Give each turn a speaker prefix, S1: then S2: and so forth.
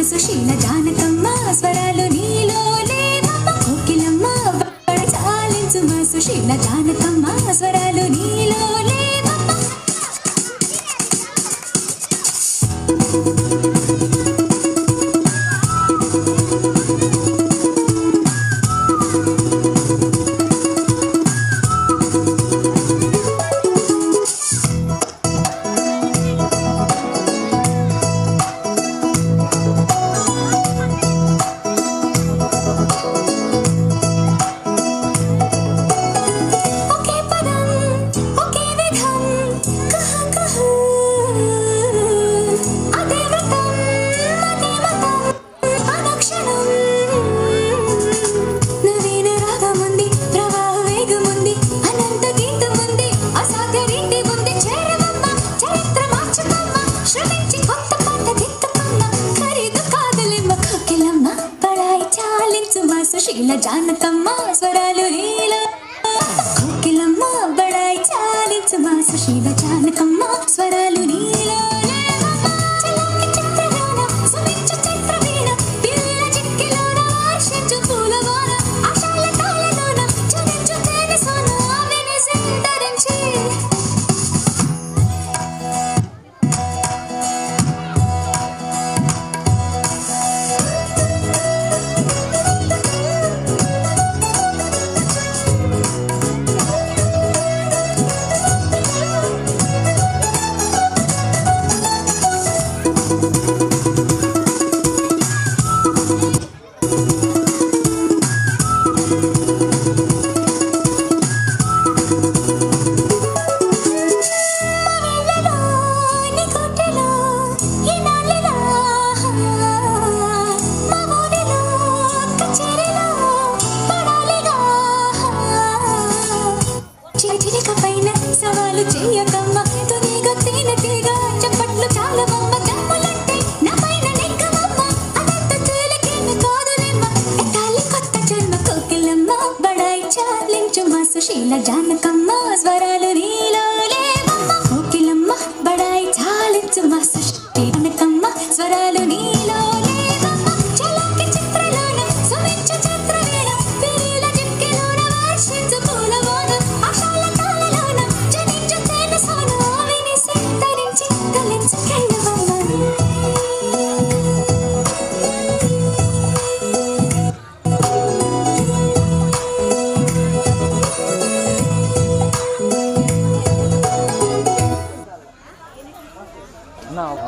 S1: సుశీల జానకమ్మ స్వరాలు నీలో లేవమ్మ కోకిలమ్మ చాలించు మా సుశీల జానకమ్మ స్వరాలు నీలో లేవమ్మ. సుశీల జానకమ్మ స్వరాలు నీలో కోకిలమ్మ బడాయి చాలించు మా సుశీల జానకమ్మ స్వరాలు నీలో సవాలు చేయకమ్మ తునిగా తినతిగా చప్పట్లు చాలవమ్మ దమ్ములంటే నా పైన నెక్కవమ్మ అదంత తేలికేమి కాదులేమ్మ ఎట్టాలి కొత్త జన్మ కోకిలమ్మ బడాయి చాలించు మా సుశీల జానకమ్మ స్వరాలు